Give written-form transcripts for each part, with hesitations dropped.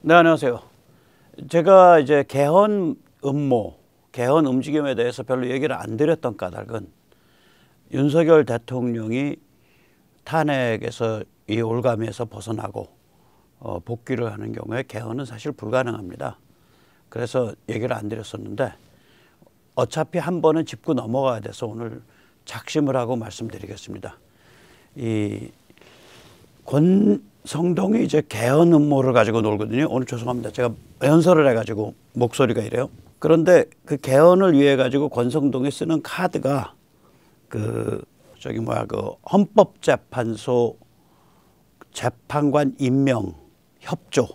네, 안녕하세요. 제가 이제 개헌 음모, 개헌 움직임에 대해서 별로 얘기를 안 드렸던 까닭은 윤석열 대통령이 탄핵에서 이 올가미에서 벗어나고 복귀를 하는 경우에 개헌은 사실 불가능합니다. 그래서 얘기를 안 드렸었는데 어차피 한 번은 짚고 넘어가야 돼서 오늘 작심을 하고 말씀드리겠습니다. 이 권성동이 이제 개헌 음모를 가지고 놀거든요. 오늘 죄송합니다. 제가 연설을 해가지고 목소리가 이래요. 그런데 그 개헌을 위해 가지고 권성동이 쓰는 카드가 그 헌법재판소 재판관 임명 협조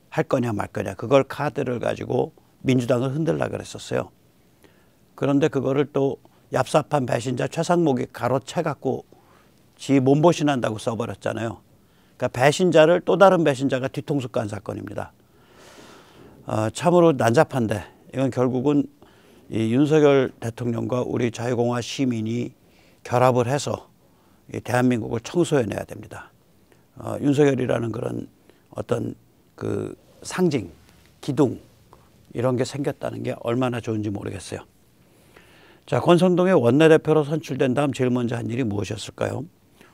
할 거냐 말 거냐 그걸 카드를 가지고 민주당을 흔들라 그랬었어요. 그런데 그거를 또 얍삽한 배신자 최상목이 가로채 갖고 지 몸보신한다고 써버렸잖아요. 그러니까 배신자를 또 다른 배신자가 뒤통수 깐 사건입니다. 참으로 난잡한데 이건 결국은 이 윤석열 대통령과 우리 자유공화 시민이 결합을 해서 이 대한민국을 청소해내야 됩니다. 윤석열이라는 그런 어떤 그 상징, 기둥 이런 게 생겼다는 게 얼마나 좋은지 모르겠어요. 자, 권성동의 원내대표로 선출된 다음 제일 먼저 한 일이 무엇이었을까요?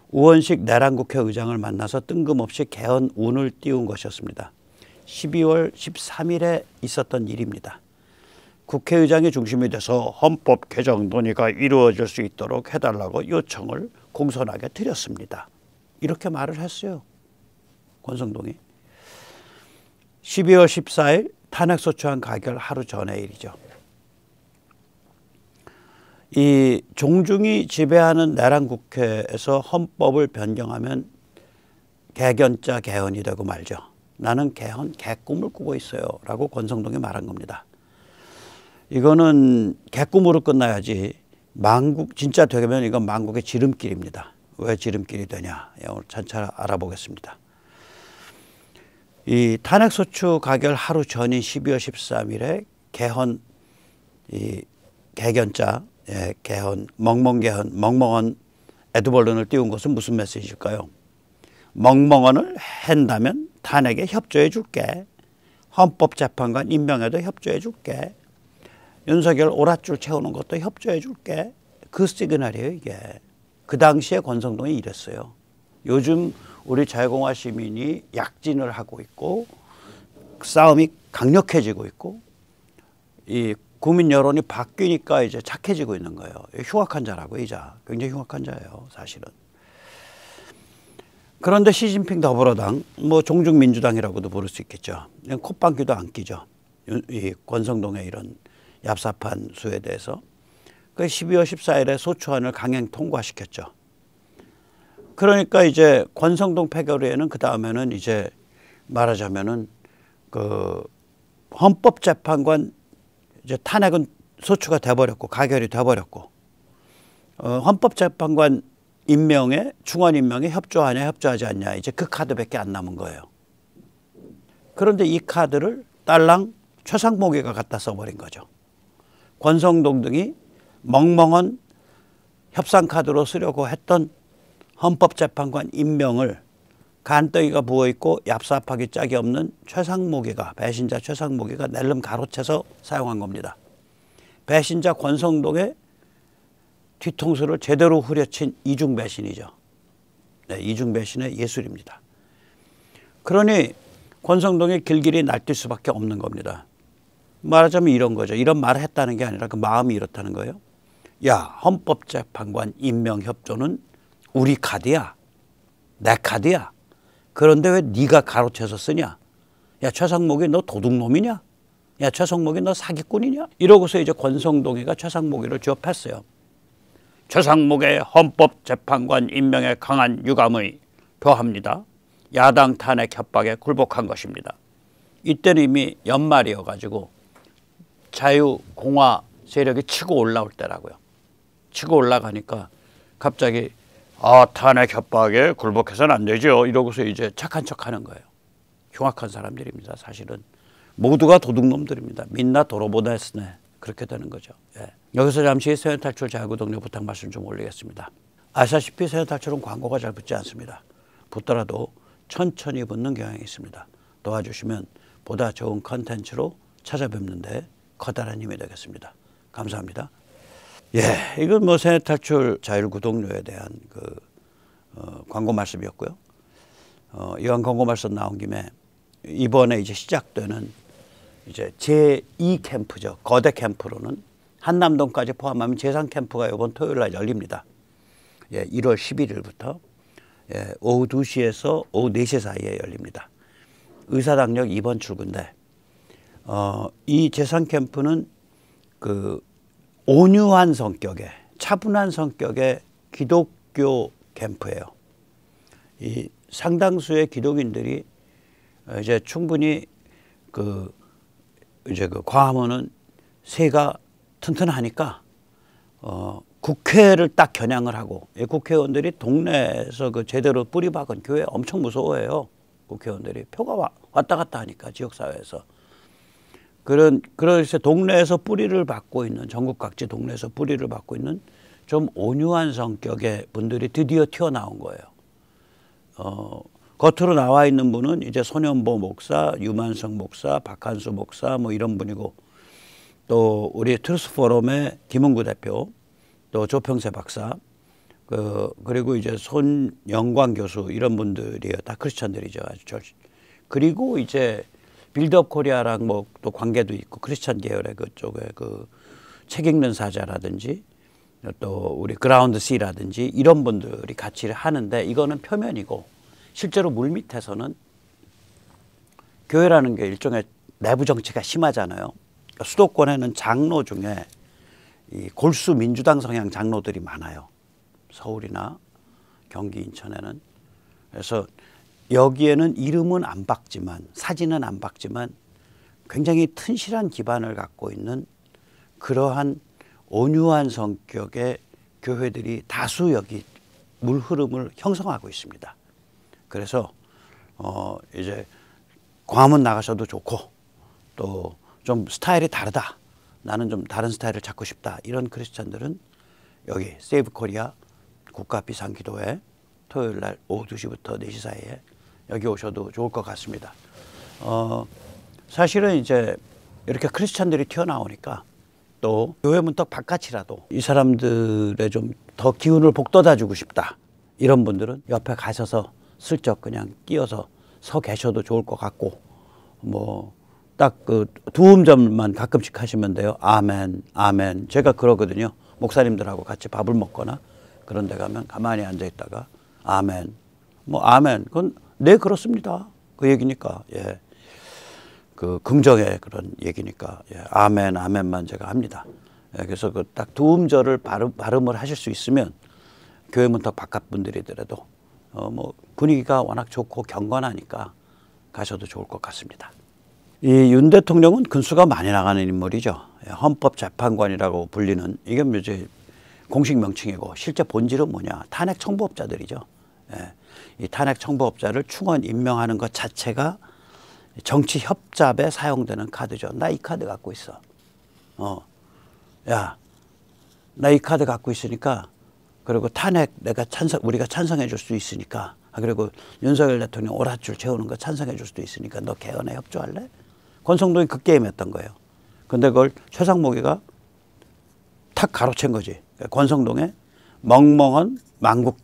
우원식 내란국회 의장을 만나서 뜬금없이 개헌 운을 띄운 것이었습니다. 12월 13일에 있었던 일입니다. 국회의장이 중심이 돼서 헌법 개정 논의가 이루어질 수 있도록 해달라고 요청을 공손하게 드렸습니다. 이렇게 말을 했어요. 권성동이. 12월 14일 탄핵소추안 가결 하루 전의 일이죠. 이 종중이 지배하는 내란국회에서 헌법을 변경하면 개견자 개헌이 되고 말죠. 나는 개헌 개꿈을 꾸고 있어요 라고 권성동이 말한 겁니다. 이거는 개꿈으로 끝나야지 망국 진짜 되면 이건 망국의 지름길입니다. 왜 지름길이 되냐 오늘 차차 알아보겠습니다. 이 탄핵소추 가결 하루 전인 12월 13일에 개헌 이 개견자 개헌 멍멍개헌 멍멍언 에드벌룬을 띄운 것은 무슨 메시지일까요? 멍멍언을 한다면 탄핵에 협조해 줄게. 헌법재판관 임명에도 협조해 줄게. 윤석열 오랏줄 채우는 것도 협조해 줄게. 그 시그널이에요 이게. 그 당시에 권성동이 이랬어요. 요즘 우리 자유공화 시민이 약진을 하고 있고 싸움이 강력해지고 있고 이 국민 여론이 바뀌니까 이제 착해지고 있는 거예요. 흉악한 자라고 이 자. 굉장히 흉악한 자예요 사실은. 그런데 시진핑 더불어당 뭐 종중민주당이라고도 부를 수 있겠죠. 콧방귀도 안 끼죠. 이 권성동의 이런 얍삽한 수에 대해서. 그 12월 14일에 소추안을 강행 통과시켰죠. 그러니까 이제 권성동 패결 후에는 그 다음에는 이제 말하자면은 그 헌법재판관 이제 탄핵은 소추가 돼버렸고 가결이 돼버렸고 헌법재판관 임명에 중원 임명에 협조하냐 협조하지 않냐 이제 그 카드밖에 안 남은 거예요. 그런데 이 카드를 딸랑 최상목이가 갖다 써버린 거죠. 권성동 등이 멍멍한 협상카드로 쓰려고 했던 헌법재판관 임명을 간떡이가 부어있고 얍삽하기 짝이 없는 최상목이가 배신자 최상목이가 낼름 가로채서 사용한 겁니다. 배신자 권성동의 뒤통수를 제대로 후려친 이중배신이죠. 네, 이중배신의 예술입니다. 그러니 권성동이 길길이 날뛸 수밖에 없는 겁니다. 말하자면 이런 거죠. 이런 말을 했다는 게 아니라 그 마음이 이렇다는 거예요. 야, 헌법재판관 임명협조는 우리 카드야. 내 카드야. 그런데 왜 네가 가로채서 쓰냐? 야, 최상목이 너 도둑놈이냐? 야, 최상목이 너 사기꾼이냐? 이러고서 이제 권성동이가 최상목이를 지업했어요. 최상목의 헌법재판관 임명에 강한 유감의 표합니다. 야당 탄핵 협박에 굴복한 것입니다. 이때는 이미 연말이어가지고 자유공화 세력이 치고 올라올 때라고요. 치고 올라가니까 갑자기 탄핵 협박에 굴복해서는 안 되죠. 이러고서 이제 착한 척하는 거예요. 흉악한 사람들입니다. 사실은 모두가 도둑놈들입니다. 민나 도로보다스네 그렇게 되는 거죠. 예. 여기서 잠시 세연탈출 자유구독료 부탁 말씀 좀 올리겠습니다. 아시다시피 세연탈출은 광고가 잘 붙지 않습니다. 붙더라도 천천히 붙는 경향이 있습니다. 도와주시면 보다 좋은 컨텐츠로 찾아뵙는데 커다란 힘이 되겠습니다. 감사합니다. 예, 이건 뭐 세뇌 탈출 자율 구독료에 대한 광고 말씀이었고요. 이왕 광고 말씀 나온 김에 이번에 이제 시작되는 이제 제2 캠프죠. 거대 캠프로는 한남동까지 포함하면 제3 캠프가 이번 토요일 날 열립니다. 예, 1월 11일부터 예, 오후 2시에서 오후 4시 사이에 열립니다. 의사당역 2번 출구인데 이 제3 캠프는 온유한 성격의 차분한 성격의 기독교 캠프예요. 이 상당수의 기독인들이 이제 충분히 과하면은 새가 튼튼하니까 국회를 딱 겨냥을 하고 국회의원들이 동네에서 제대로 뿌리 박은 교회 엄청 무서워해요. 국회의원들이 표가 왔다 갔다 하니까 지역사회에서. 그래서 동네에서 뿌리를 받고 있는 전국 각지 동네에서 뿌리를 받고 있는 좀 온유한 성격의 분들이 드디어 튀어나온 거예요. 겉으로 나와 있는 분은 이제 손현보 목사, 유만성 목사, 박한수 목사 뭐 이런 분이고 또 우리 트루스 포럼의 김은구 대표, 또 조평세 박사, 그리고 이제 손영광 교수 이런 분들이에요. 다 크리스천들이죠. 그리고 이제 빌드업 코리아랑 뭐 또 관계도 있고 크리스천 계열의 그쪽에 책 읽는 사자라든지 또 우리 그라운드 C라든지 이런 분들이 같이 하는데 이거는 표면이고 실제로 물밑에서는 교회라는 게 일종의 내부 정치가 심하잖아요. 수도권에는 장로 중에 이 골수 민주당 성향 장로들이 많아요. 서울이나 경기, 인천에는. 그래서 여기에는 이름은 안 박지만 사진은 안 박지만 굉장히 튼실한 기반을 갖고 있는 그러한 온유한 성격의 교회들이 다수 여기 물 흐름을 형성하고 있습니다. 그래서 이제 광화문 나가셔도 좋고 또 좀 스타일이 다르다. 나는 좀 다른 스타일을 찾고 싶다. 이런 크리스찬들은 여기 세이브 코리아 국가 비상기도회 토요일 날 오후 2시부터 4시 사이에 여기 오셔도 좋을 것 같습니다. 사실은 이제 이렇게 크리스찬들이 튀어나오니까 또 교회 문턱 바깥이라도 이 사람들의 좀 더 기운을 북돋아 주고 싶다. 이런 분들은 옆에 가셔서 슬쩍 그냥 끼어서 서 계셔도 좋을 것 같고 뭐 딱 두 음절만 가끔씩 하시면 돼요. 아멘, 아멘. 제가 그러거든요. 목사님들하고 같이 밥을 먹거나 그런 데 가면 가만히 앉아 있다가 아멘. 뭐 아멘. 그건 네 그렇습니다. 그 얘기니까. 예. 긍정의 그런 얘기니까. 예. 아멘, 아멘만 제가 합니다. 예. 그래서 딱 두 음절을 발음을 하실 수 있으면 교회 문턱 바깥 분들이더라도 뭐 분위기가 워낙 좋고 경건하니까 가셔도 좋을 것 같습니다. 이 윤 대통령은 근수가 많이 나가는 인물이죠. 헌법재판관이라고 불리는 이게 이제 공식 명칭이고 실제 본질은 뭐냐? 탄핵 청부업자들이죠. 예. 이 탄핵 청부업자를 충원 임명하는 것 자체가 정치 협잡에 사용되는 카드죠. 나 이 카드 갖고 있어. 야, 나 이 카드 갖고 있으니까 그리고 탄핵 우리가 찬성해 줄 수 있으니까 그리고 윤석열 대통령 오랏줄 채우는 거 찬성해 줄 수도 있으니까 너 개헌에 협조할래? 권성동이 그 게임 했던 거예요. 근데 그걸 최상목이가 탁 가로챈 거지. 권성동의 멍멍한 망국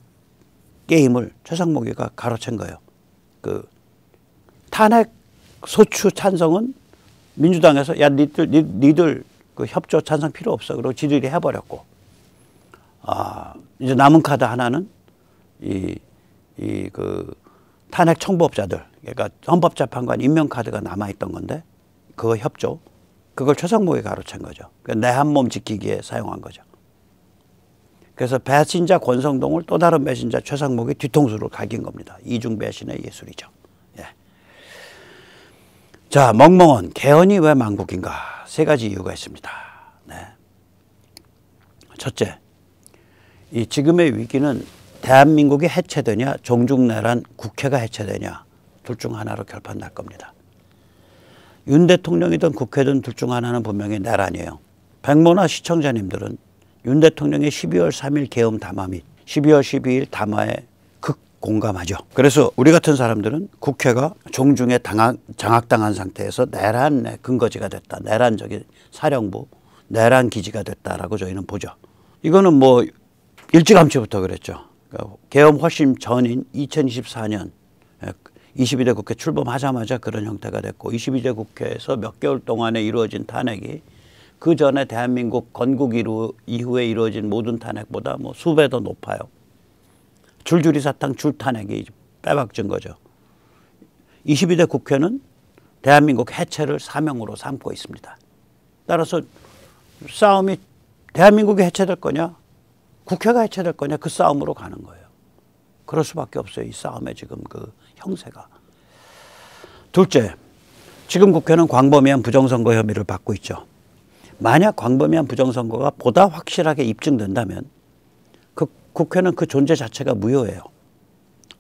게임을 최상목이가 가로챈 거예요. 탄핵 소추 찬성은 민주당에서 야 니들 그 협조 찬성 필요 없어. 그리고 지들이 해버렸고. 이제 남은 카드 하나는 탄핵 청부업자들, 그러니까 헌법재판관 임명 카드가 남아있던 건데, 그거 협조, 그걸 최상목이 가로챈 거죠. 내 한 몸 지키기에 사용한 거죠. 그래서 배신자 권성동을 또 다른 배신자 최상목이 뒤통수로 갈긴 겁니다. 이중 배신의 예술이죠. 예. 자, 멍멍은 개헌이 왜 망국인가? 세 가지 이유가 있습니다. 네. 첫째, 이 지금의 위기는 대한민국이 해체되냐 종중내란 국회가 해체되냐 둘 중 하나로 결판날 겁니다. 윤 대통령이든 국회든 둘 중 하나는 분명히 내란이에요. 백모나 시청자님들은 윤 대통령의 12월 3일 계엄 담화 및 12월 12일 담화의 공감하죠. 그래서 우리 같은 사람들은 국회가 종중에 장악당한 상태에서 내란의 근거지가 됐다. 내란적인 사령부, 내란 기지가 됐다라고 저희는 보죠. 이거는 뭐 일찌감치부터 그랬죠. 그러니까 계엄 훨씬 전인 2024년 22대 국회 출범하자마자 그런 형태가 됐고 22대 국회에서 몇 개월 동안에 이루어진 탄핵이 그 전에 대한민국 건국 이후에 이루어진 모든 탄핵보다 뭐 수배 더 높아요. 줄줄이 사탕 줄 탄핵이 빼박진 거죠. 22대 국회는 대한민국 해체를 사명으로 삼고 있습니다. 따라서 싸움이 대한민국이 해체될 거냐 국회가 해체될 거냐 그 싸움으로 가는 거예요. 그럴 수밖에 없어요. 이 싸움의 지금 그 형세가. 둘째, 지금 국회는 광범위한 부정선거 혐의를 받고 있죠. 만약 광범위한 부정선거가 보다 확실하게 입증된다면 그 국회는 그 존재 자체가 무효예요.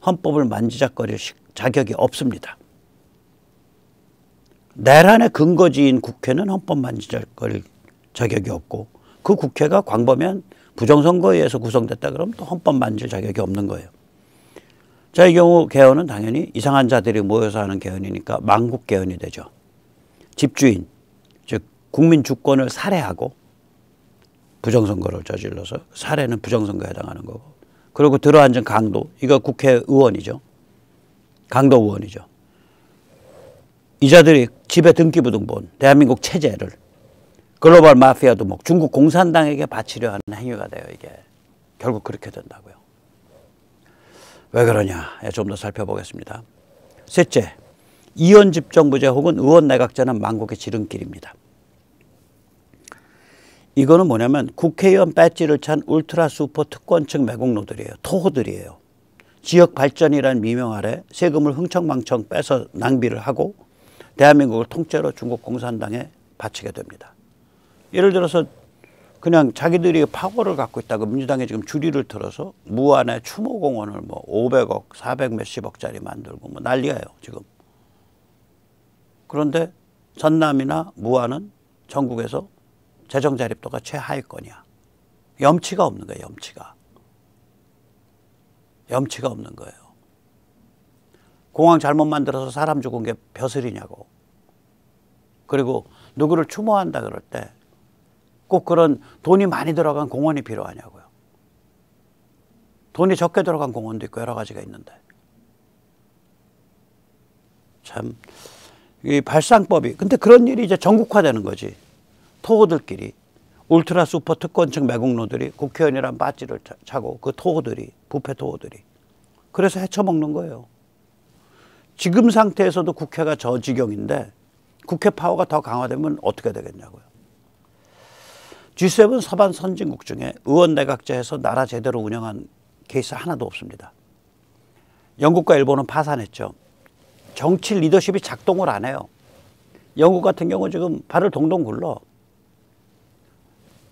헌법을 만지작거릴 자격이 없습니다. 내란의 근거지인 국회는 헌법 만지작거릴 자격이 없고 그 국회가 광범위한 부정선거에 의해서 구성됐다 그러면 또 헌법 만질 자격이 없는 거예요. 자, 이 경우 개헌은 당연히 이상한 자들이 모여서 하는 개헌이니까 망국 개헌이 되죠. 집주인, 즉 국민 주권을 살해하고 부정선거를 저질러서 살해는 부정선거에 해당하는 거고 그리고 들어앉은 강도, 이거 국회의원이죠. 강도 의원이죠. 이 자들이 집에 등기부등 본 대한민국 체제를 글로벌 마피아 두목 중국 공산당에게 바치려 하는 행위가 돼요. 이게 결국 그렇게 된다고요. 왜 그러냐 좀 더 살펴보겠습니다. 셋째, 이원 집정부제 혹은 의원 내각제는 망국의 지름길입니다. 이거는 뭐냐면 국회의원 배지를 찬 울트라 슈퍼 특권층 매국노들이에요. 토호들이에요. 지역 발전이라는 미명 아래 세금을 흥청망청 빼서 낭비를 하고 대한민국을 통째로 중국 공산당에 바치게 됩니다. 예를 들어서 그냥 자기들이 파워를 갖고 있다고 민주당이 지금 주리를 틀어서 무안에 추모공원을 뭐 500억, 400 몇십억짜리 만들고 뭐 난리예요 지금. 그런데 전남이나 무안은 전국에서 재정 자립도가 최하위권이야. 염치가 없는 거예요. 염치가 없는 거예요. 공항 잘못 만들어서 사람 죽은 게 벼슬이냐고. 그리고 누구를 추모한다 그럴 때 꼭 그런 돈이 많이 들어간 공원이 필요하냐고요. 돈이 적게 들어간 공원도 있고 여러 가지가 있는데. 참, 이 발상법이. 근데 그런 일이 이제 전국화되는 거지. 토호들끼리. 울트라 슈퍼 특권층 매국노들이 국회의원이란 배지를 차고 그 토호들이, 부패 토호들이. 그래서 헤쳐먹는 거예요. 지금 상태에서도 국회가 저 지경인데 국회 파워가 더 강화되면 어떻게 되겠냐고요. G7 서방 선진국 중에 의원 내각제해서 나라 제대로 운영한 케이스 하나도 없습니다. 영국과 일본은 파산했죠. 정치 리더십이 작동을 안 해요. 영국 같은 경우 지금 발을 동동 굴러.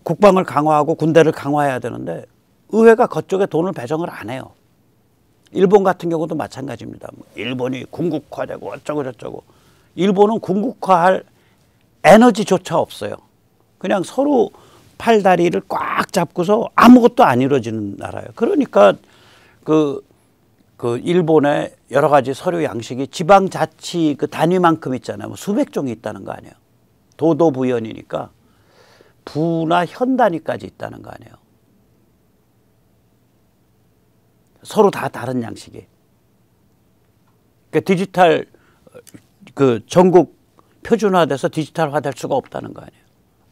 국방을 강화하고 군대를 강화해야 되는데 의회가 그쪽에 돈을 배정을 안 해요. 일본 같은 경우도 마찬가지입니다. 일본이 군국화되고 어쩌고 저쩌고. 일본은 군국화할 에너지조차 없어요. 그냥 서로 팔다리를 꽉 잡고서 아무것도 안 이루어지는 나라예요. 그러니까 그 일본의 여러 가지 서류 양식이 지방자치 그 단위만큼 있잖아요. 뭐 수백 종이 있다는 거 아니에요. 도도부연이니까 부나 현 단위까지 있다는 거 아니에요. 서로 다 다른 양식이. 그러니까 디지털 그 전국 표준화돼서 디지털화될 수가 없다는 거 아니에요.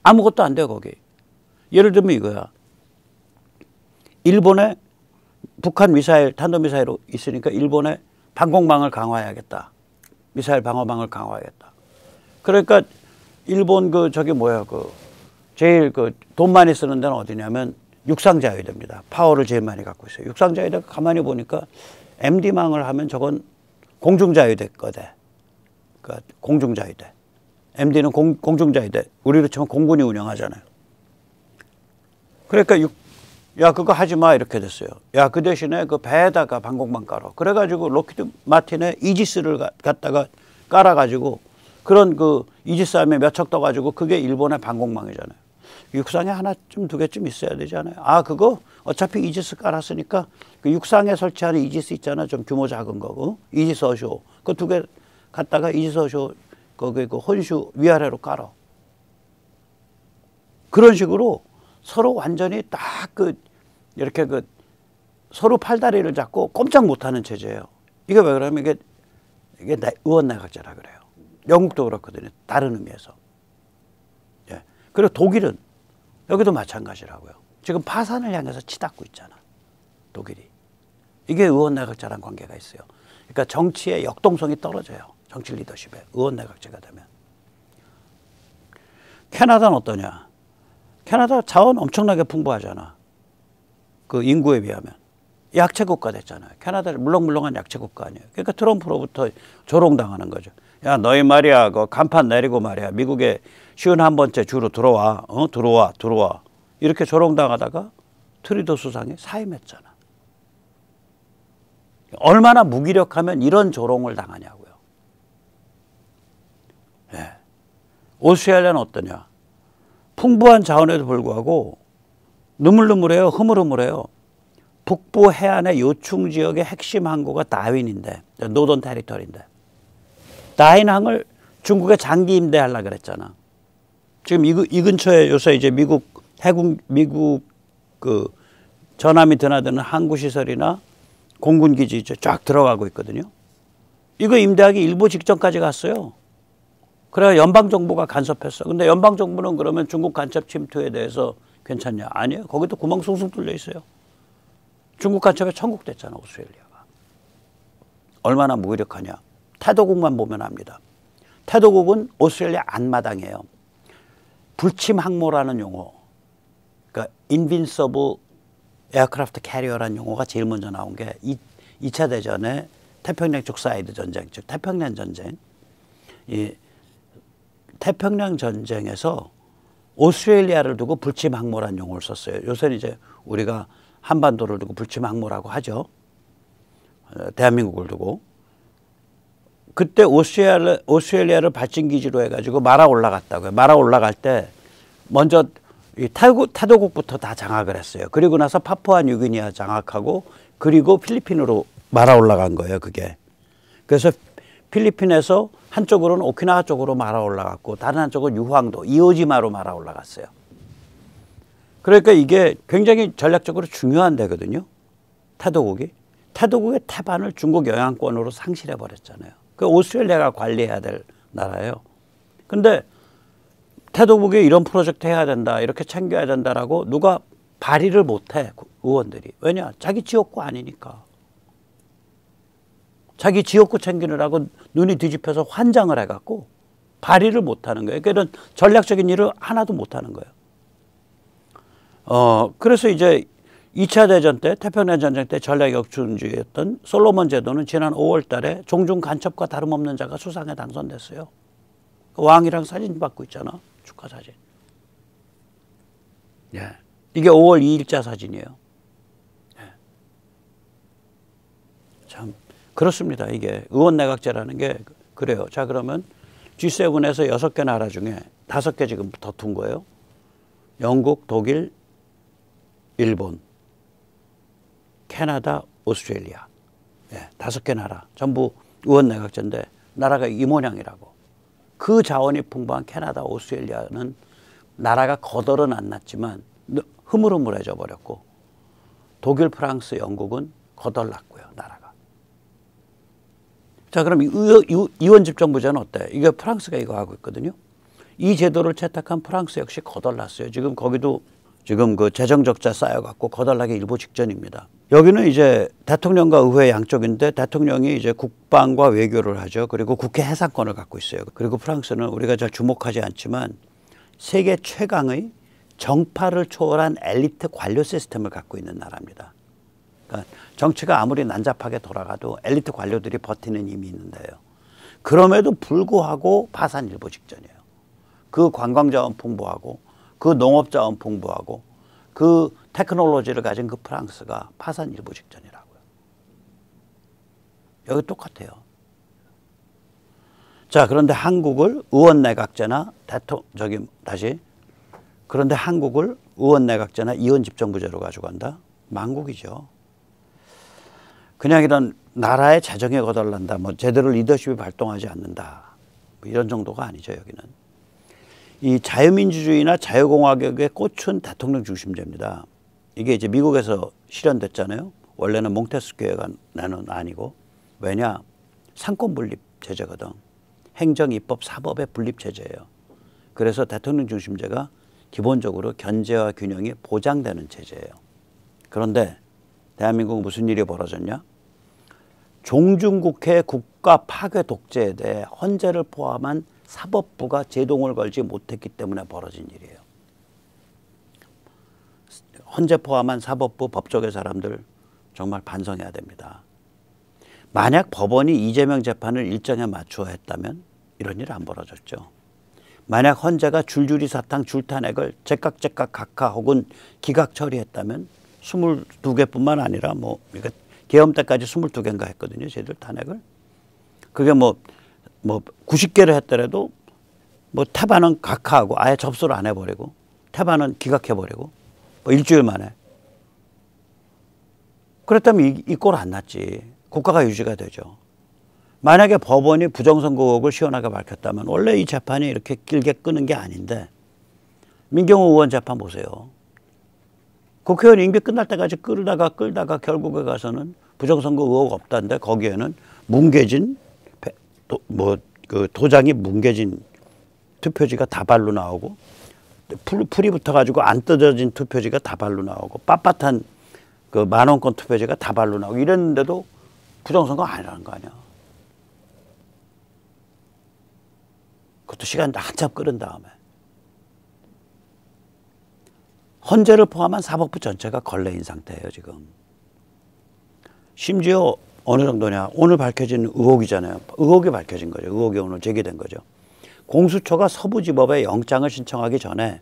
아무것도 안 돼요 거기. 예를 들면 이거야. 일본에 북한 미사일, 탄도미사일이 있으니까 일본에 방공망을 강화해야겠다. 미사일 방어망을 강화해야겠다. 그러니까 일본 제일 돈 많이 쓰는 데는 어디냐면 육상자위대입니다. 파워를 제일 많이 갖고 있어요. 육상자위대가 가만히 보니까 MD망을 하면 저건 공중자위대 거대. 그러니까 공중자위대. MD는 공중자위대. 우리로 치면 공군이 운영하잖아요. 그러니까 야 그거 하지 마 이렇게 됐어요. 야 그 대신에 그 배에다가 방공망 깔아. 그래가지고 로키드 마틴의 이지스를 갖다가 깔아가지고 그런 그 이지스 함에 몇 척 떠가지고 그게 일본의 방공망이잖아요. 육상에 하나쯤 두 개쯤 있어야 되지 않아요? 아, 그거 어차피 이지스 깔았으니까 그 육상에 설치하는 이지스 있잖아. 좀 규모 작은 거. 이지스 어쇼. 그 두 개 갖다가 이지스 어쇼 거기 그 혼슈 위아래로 깔아. 그런 식으로 서로 완전히 딱 이렇게 서로 팔다리를 잡고 꼼짝 못하는 체제예요. 이게 왜 그러면 이게 의원내각제라 그래요. 영국도 그렇거든요. 다른 의미에서. 예. 그리고 독일은 여기도 마찬가지라고요. 지금 파산을 향해서 치닫고 있잖아. 독일이. 이게 의원내각제라는 관계가 있어요. 그러니까 정치의 역동성이 떨어져요. 정치 리더십에. 의원내각제가 되면. 캐나다는 어떠냐? 캐나다 자원 엄청나게 풍부하잖아. 그 인구에 비하면. 약체국가 됐잖아요. 캐나다는 물렁물렁한 약체국가 아니에요. 그러니까 트럼프로부터 조롱당하는 거죠. 야, 너희 말이야, 그 간판 내리고 말이야. 미국에 51번째 주로 들어와. 들어와. 이렇게 조롱당하다가 트루도 수상이 사임했잖아. 얼마나 무기력하면 이런 조롱을 당하냐고요. 예. 오스트레일리아는 어떠냐? 풍부한 자원에도 불구하고 느물느물해요. 흐물흐물해요. 북부 해안의 요충 지역의 핵심 항구가 다윈인데, 노던 테리토리인데, 다윈항을 중국에 장기 임대하려고 그랬잖아. 지금 이 근처에 요새 이제 미국 그 전함이 드나드는 항구 시설이나 공군 기지 쫙 들어가고 있거든요. 이거 임대하기 일부 직전까지 갔어요. 그래야 연방 정부가 간섭했어. 근데 연방 정부는 그러면 중국 간첩 침투에 대해서 괜찮냐? 아니에요. 거기도 구멍 숭숭 뚫려 있어요. 중국 간첩에 천국됐잖아, 오스트레일리아가. 얼마나 무기력하냐. 태도국만 보면 압니다. 태도국은 오스트레일리아 앞마당이에요. 불침 항모라는 용어. 그러니까 인빈서블 에어크래프트 캐리어라는 용어가 제일 먼저 나온 게 2차 대전의 태평양 족사이드 전쟁, 즉 태평양 전쟁. 이 태평양 전쟁에서 오스트레일리아를 두고 불침 항모라는 용어를 썼어요. 요새는 이제 우리가 한반도를 두고 불침 항모라고 하죠. 대한민국을 두고. 그때 오스트레일리아를 발진기지로 해가지고 말아 올라갔다고요. 말아 올라갈 때 먼저 태도국부터 다 장악을 했어요. 그리고 나서 파푸아 뉴기니아 장악하고 그리고 필리핀으로 말아 올라간 거예요. 그게. 그래서 필리핀에서 한쪽으로는 오키나와 쪽으로 말아 올라갔고 다른 한쪽은 유황도 이오지마로 말아 올라갔어요. 그러니까 이게 굉장히 전략적으로 중요한 데거든요. 태도국이. 태도국의 태반을 중국 영향권으로 상실해 버렸잖아요. 그 오스트레일리아가 관리해야 될 나라예요. 근데 태도국이 이런 프로젝트 해야 된다, 이렇게 챙겨야 된다라고 누가 발의를 못해, 의원들이. 왜냐? 자기 지역구 아니니까. 자기 지역구 챙기느라고 눈이 뒤집혀서 환장을 해갖고 발의를 못하는 거예요. 그러니까 이런 전략적인 일을 하나도 못하는 거예요. 그래서 이제 2차 대전 때, 태평양 전쟁 때 전략 역순주의였던 솔로몬 제도는 지난 5월 달에 종중 간첩과 다름없는 자가 수상에 당선됐어요. 왕이랑 사진 받고 있잖아. 축하 사진. 예. 이게 5월 2일자 사진이에요. 예. 참, 그렇습니다. 이게 의원내각제라는 게 그래요. 자, 그러면 G7에서 6개 나라 중에 5개 지금 더 둔 거예요. 영국, 독일, 일본, 캐나다, 오스트레일리아. 예, 5개 나라. 전부 의원내각제인데 나라가 이 모양이라고. 그 자원이 풍부한 캐나다, 오스트레일리아는 나라가 거덜은 안 났지만 흐물흐물해져 버렸고 독일, 프랑스, 영국은 거덜났고요. 나라가. 자, 그럼 이원 집정부제는 어때? 이게 프랑스가 이거 하고 있거든요. 이 제도를 채택한 프랑스 역시 거덜났어요. 지금 거기도 지금 그 재정 적자 쌓여갖고 거덜나기 일보 직전입니다. 여기는 이제 대통령과 의회 양쪽인데 대통령이 이제 국방과 외교를 하죠. 그리고 국회 해상권을 갖고 있어요. 그리고 프랑스는 우리가 잘 주목하지 않지만 세계 최강의 정파를 초월한 엘리트 관료 시스템을 갖고 있는 나라입니다. 그러니까 정치가 아무리 난잡하게 돌아가도 엘리트 관료들이 버티는 힘이 있는데요. 그럼에도 불구하고 파산 일보 직전이에요. 그 관광자원 풍부하고 그 농업자원 풍부하고 그 테크놀로지를 가진 그 프랑스가 파산 일보 직전이라고요. 여기 똑같아요. 자, 그런데 한국을 의원내각제나 그런데 한국을 의원 내각제나 이원 집정부제로 가져간다? 망국이죠. 그냥 이런 나라의 재정에 거덜난다, 뭐 제대로 리더십이 발동하지 않는다, 뭐 이런 정도가 아니죠. 여기는 이 자유민주주의나 자유공화국에 꽂힌 대통령 중심제입니다. 이게 이제 미국에서 실현됐잖아요. 원래는 몽테스큐어가 내는 아니고, 왜냐, 상권 분립 제제거든. 행정, 입법, 사법의 분립 체제예요. 그래서 대통령 중심제가 기본적으로 견제와 균형이 보장되는 체제예요. 그런데 대한민국은 무슨 일이 벌어졌냐? 종중국회 국가 파괴 독재에 대해 헌재를 포함한 사법부가 제동을 걸지 못했기 때문에 벌어진 일이에요. 헌재 포함한 사법부, 법조계 사람들 정말 반성해야 됩니다. 만약 법원이 이재명 재판을 일정에 맞추어 했다면 이런 일 안 벌어졌죠. 만약 헌재가 줄줄이 사탕 줄탄핵을 제깍제깍 각하 혹은 기각 처리했다면 22개뿐만 아니라 뭐 계엄 때까지 22개인가 했거든요. 저희들 탄핵을. 그게 뭐 90개를 했더라도 뭐 태반은 각하하고 아예 접수를 안 해버리고 태반은 기각해버리고 뭐 일주일 만에. 그랬다면 이 꼴 안 났지. 국가가 유지가 되죠. 만약에 법원이 부정선거 의혹을 시원하게 밝혔다면 원래 이 재판이 이렇게 길게 끄는 게 아닌데, 민경호 의원 재판 보세요. 국회의원 임기 끝날 때까지 끌다가 결국에 가서는 부정선거 의혹 없다는데 거기에는 뭉개진 도장이 뭉개진 투표지가 다발로 나오고 풀이 붙어가지고 안 뜯어진 투표지가 다발로 나오고 빳빳한 그 만원권 투표지가 다발로 나오고 이랬는데도 부정선거 아니라는 거 아니야. 그것도 시간 한참 끓은 다음에. 헌재를 포함한 사법부 전체가 걸레인 상태예요, 지금. 심지어 어느 정도냐. 오늘 밝혀진 의혹이잖아요. 의혹이 밝혀진 거죠. 의혹이 오늘 제기된 거죠. 공수처가 서부지법에 영장을 신청하기 전에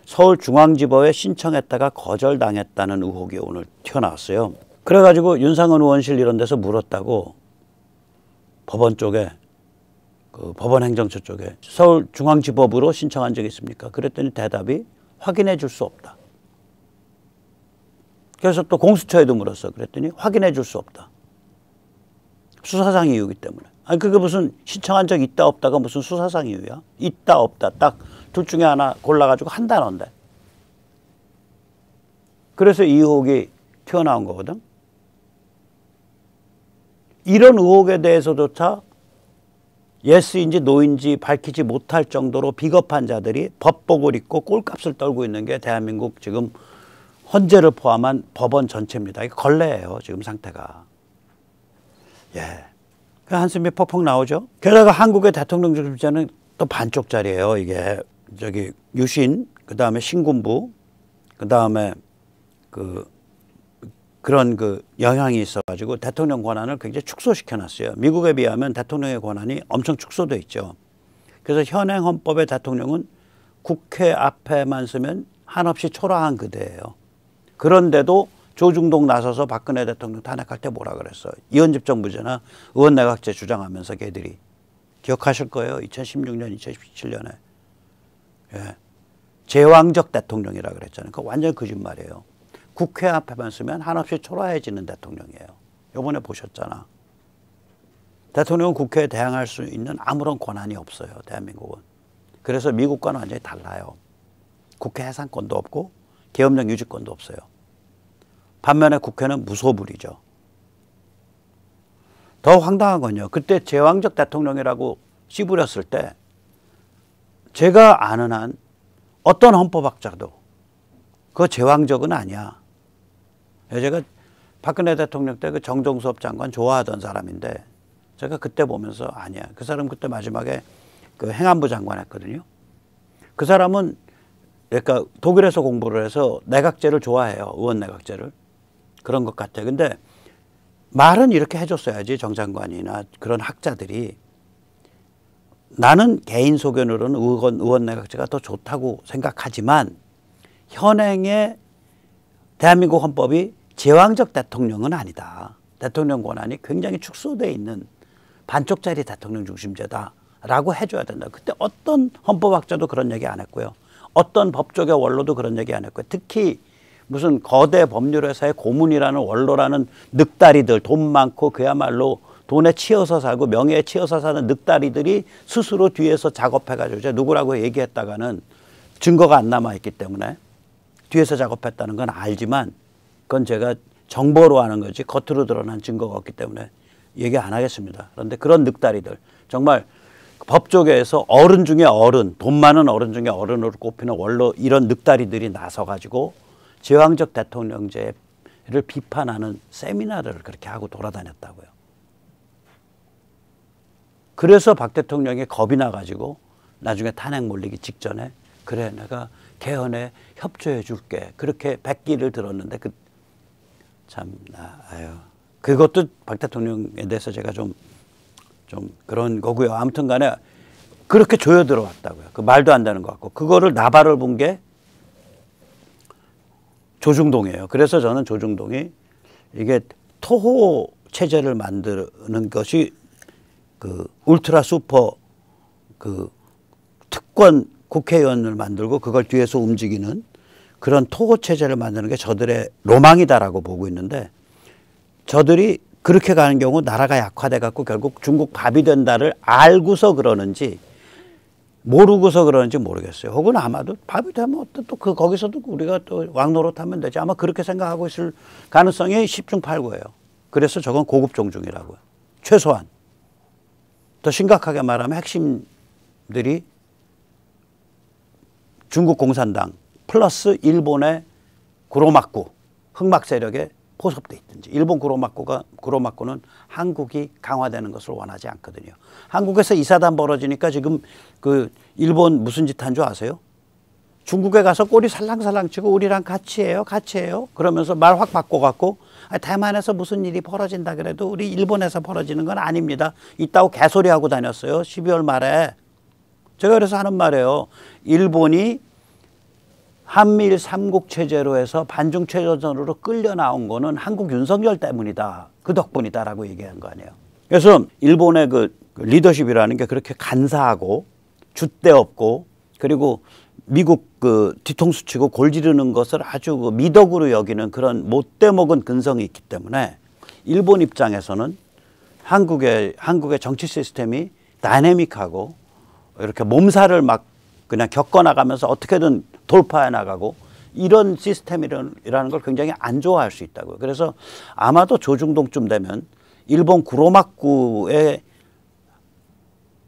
서울중앙지법에 신청했다가 거절당했다는 의혹이 오늘 튀어나왔어요. 그래가지고 윤상은 의원실 이런 데서 물었다고 법원 쪽에, 그 법원행정처 쪽에 서울중앙지법으로 신청한 적이 있습니까? 그랬더니 대답이 확인해 줄 수 없다. 그래서 또 공수처에도 물었어. 그랬더니 확인해 줄 수 없다. 수사상 이유이기 때문에. 아니 그게 무슨 신청한 적 있다 없다가 무슨 수사상 이유야? 있다 없다 딱 둘 중에 하나 골라가지고 한 단어인데. 그래서 이 의혹이 튀어나온 거거든. 이런 의혹에 대해서조차 예스인지 노인지 밝히지 못할 정도로 비겁한 자들이 법복을 입고 꼴값을 떨고 있는 게 대한민국 지금 헌재를 포함한 법원 전체입니다. 이게 걸레예요, 지금 상태가. 예. 그 한숨이 퍽퍽 나오죠. 게다가 한국의 대통령 중심제는 또 반쪽짜리예요. 이게 저기 유신, 그 다음에 신군부, 그 다음에 그런 영향이 있어가지고 대통령 권한을 굉장히 축소시켜놨어요. 미국에 비하면 대통령의 권한이 엄청 축소돼 있죠. 그래서 현행 헌법의 대통령은 국회 앞에만 서면 한없이 초라한 그대예요. 그런데도 조중동 나서서 박근혜 대통령 탄핵할 때 뭐라 그랬어요? 이원집정부제나 의원내각제 주장하면서 걔들이. 기억하실 거예요. 2016년, 2017년에. 예. 제왕적 대통령이라 그랬잖아요. 그거 완전 거짓말이에요. 국회 앞에만 서면 한없이 초라해지는 대통령이에요. 요번에 보셨잖아. 대통령은 국회에 대항할 수 있는 아무런 권한이 없어요. 대한민국은. 그래서 미국과는 완전히 달라요. 국회 해산권도 없고 계엄령 유지권도 없어요. 반면에 국회는 무소불위죠. 더 황당한 건요. 그때 제왕적 대통령이라고 씨부렸을 때 제가 아는 한 어떤 헌법학자도 그거 제왕적은 아니야. 제가 박근혜 대통령 때 그 정종섭 장관 좋아하던 사람인데 제가 그때 보면서 아니야. 그 사람 그때 마지막에 그 행안부 장관 했거든요. 그 사람은 그러니까 독일에서 공부를 해서 내각제를 좋아해요. 의원 내각제를. 그런 것 같아. 근데 말은 이렇게 해줬어야지 정장관이나 그런 학자들이. 나는 개인 소견으로는 의원 내각제가 더 좋다고 생각하지만 현행의 대한민국 헌법이 제왕적 대통령은 아니다. 대통령 권한이 굉장히 축소되어 있는 반쪽짜리 대통령 중심제다라고 해줘야 된다. 그때 어떤 헌법학자도 그런 얘기 안 했고요. 어떤 법조계 원로도 그런 얘기 안 했고요. 특히 무슨 거대 법률회사의 고문이라는 원로라는 늑다리들, 돈 많고 그야말로 돈에 치여서 살고 명예에 치여서 사는 늑다리들이 스스로 뒤에서 작업해가지고 제가 누구라고 얘기했다가는 증거가 안 남아있기 때문에 뒤에서 작업했다는 건 알지만 그건 제가 정보로 하는 거지 겉으로 드러난 증거가 없기 때문에 얘기 안 하겠습니다. 그런데 그런 늑다리들 정말 법조계에서 어른 중에 어른, 돈 많은 어른 중에 어른으로 꼽히는 원로 이런 늑다리들이 나서가지고 제왕적 대통령제를 비판하는 세미나를 그렇게 하고 돌아다녔다고요. 그래서 박 대통령이 겁이 나가지고 나중에 탄핵 몰리기 직전에 그래 내가 개헌에 협조해 줄게 그렇게 백기를 들었는데 그것도 박 대통령에 대해서 제가 좀 그런 거고요. 아무튼 간에 그렇게 조여 들어왔다고요. 그 말도 안 되는 것 같고 그거를 나발을 분 게 조중동이에요. 그래서 저는 조중동이 이게 토호 체제를 만드는 것이 그 울트라 슈퍼 그 특권 국회의원을 만들고 그걸 뒤에서 움직이는 그런 토호 체제를 만드는 게 저들의 로망이다라고 보고 있는데 저들이 그렇게 가는 경우 나라가 약화돼 갖고 결국 중국 밥이 된다를 알고서 그러는지 모르고서 그러는지 모르겠어요. 혹은 아마도 밥이 되면 또 거기서도 우리가 또 왕노릇하면 되지. 아마 그렇게 생각하고 있을 가능성이 10중 8구예요. 그래서 저건 고급 종중이라고요. 최소한. 더 심각하게 말하면 핵심들이 중국 공산당 플러스 일본의 구로마쿠 흑막 세력에 포섭돼 있든지 일본 구로마쿠는 한국이 강화되는 것을 원하지 않거든요. 한국에서 이사단 벌어지니까 지금 그 일본 무슨 짓 한 줄 아세요? 중국에 가서 꼬리 살랑살랑 치고 우리랑 같이 해요. 그러면서 말 확 바꿔갖고 대만에서 무슨 일이 벌어진다 그래도 우리 일본에서 벌어지는 건 아닙니다. 있다고 개소리하고 다녔어요. 12월 말에. 제가 그래서 하는 말이에요. 일본이 한미일 삼국 체제로 해서 반중 체제전으로 끌려 나온 거는 한국 윤석열 때문이다. 그 덕분이다라고 얘기한 거 아니에요. 그래서 일본의 그 리더십이라는 게 그렇게 간사하고 줏대 없고 그리고 미국 그 뒤통수 치고 골 지르는 것을 아주 그 미덕으로 여기는 그런 못돼 먹은 근성이 있기 때문에 일본 입장에서는 한국의 정치 시스템이 다이내믹하고 이렇게 몸살을 막 그냥 겪어나가면서 어떻게든 돌파해 나가고 이런 시스템이라는 걸 굉장히 안 좋아할 수 있다고요. 그래서 아마도 조중동쯤 되면 일본 구로마쿠의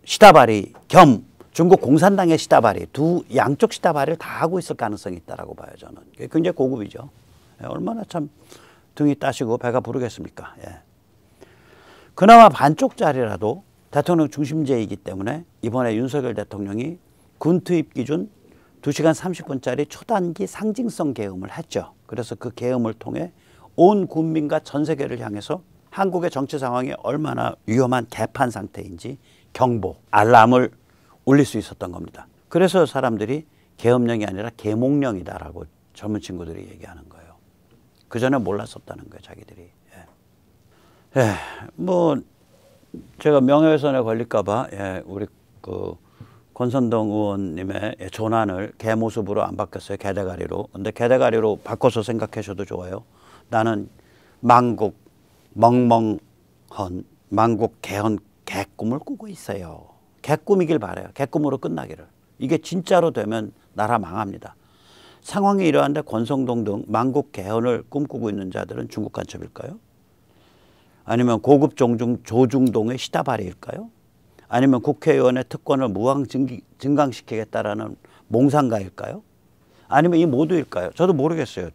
시다바리 겸 중국 공산당의 시다바리 두 양쪽 시다바리를 다 하고 있을 가능성이 있다라고 봐요. 저는 굉장히 고급이죠. 얼마나 참 등이 따시고 배가 부르겠습니까. 예. 그나마 반쪽짜리라도 대통령 중심제이기 때문에 이번에 윤석열 대통령이 군 투입 기준 2시간 30분짜리 초단기 상징성 계엄을 했죠. 그래서 그 계엄을 통해 온 국민과 전 세계를 향해서 한국의 정치 상황이 얼마나 위험한 개판 상태인지 경보, 알람을 울릴 수 있었던 겁니다. 그래서 사람들이 계엄령이 아니라 계몽령이다라고 젊은 친구들이 얘기하는 거예요. 그전에 몰랐었다는 거예요, 자기들이. 뭐 제가 명예훼손에 걸릴까봐 우리 그 권선동 의원님의 조난을 개 모습으로 안 바뀌었어요. 개대가리로. 근데 개대가리로 바꿔서 생각하셔도 좋아요. 나는 망국 멍멍헌 망국 개헌 개꿈을 꾸고 있어요. 개꿈이길 바라요. 개꿈으로 끝나기를. 이게 진짜로 되면 나라 망합니다. 상황이 이러한데 권성동 등 망국 개헌을 꿈꾸고 있는 자들은 중국 간첩일까요? 아니면 고급 조중동의 시다바리일까요? 아니면 국회의원의 특권을 무한 증강시키겠다라는 몽상가일까요? 아니면 이 모두일까요? 저도 모르겠어요.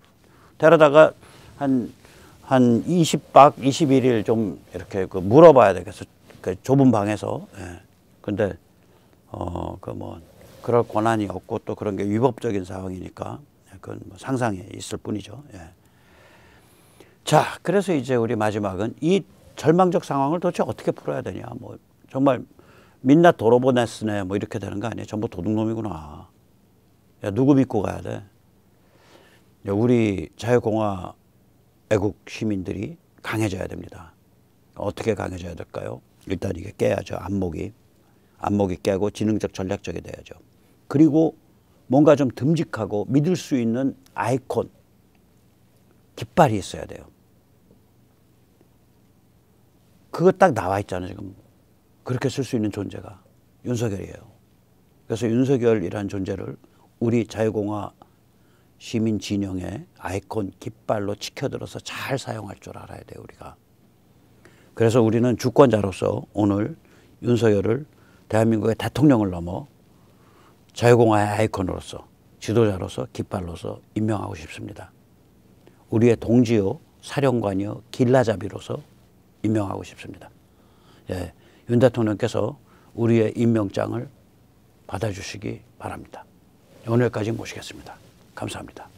데려다가 한 20박 21일 좀 이렇게 물어봐야 되겠어. 그 좁은 방에서. 근데 그럴 권한이 없고 또 그런 게 위법적인 상황이니까 그건 뭐 상상에 있을 뿐이죠. 자, 그래서 이제 우리 마지막은 이 절망적 상황을 도대체 어떻게 풀어야 되냐. 뭐 정말 민낯 도로보네스네 뭐 이렇게 되는 거 아니에요. 전부 도둑놈이구나. 야, 누구 믿고 가야 돼? 야, 우리 자유공화 애국 시민들이 강해져야 됩니다. 어떻게 강해져야 될까요? 일단 이게 깨야죠. 안목이 깨고 지능적 전략적이 돼야죠. 그리고 뭔가 좀 듬직하고 믿을 수 있는 아이콘, 깃발이 있어야 돼요. 그거 딱 나와 있잖아요, 지금. 그렇게 쓸 수 있는 존재가 윤석열이에요. 그래서 윤석열이라는 존재를 우리 자유공화 시민 진영의 아이콘 깃발로 치켜들어서 잘 사용할 줄 알아야 돼요, 우리가. 그래서 우리는 주권자로서 오늘 윤석열을 대한민국의 대통령을 넘어 자유공화의 아이콘으로서, 지도자로서, 깃발로서 임명하고 싶습니다. 우리의 동지요, 사령관이요, 길라잡이로서 임명하고 싶습니다. 예, 윤 대통령께서 우리의 임명장을 받아주시기 바랍니다. 오늘까지 모시겠습니다. 감사합니다.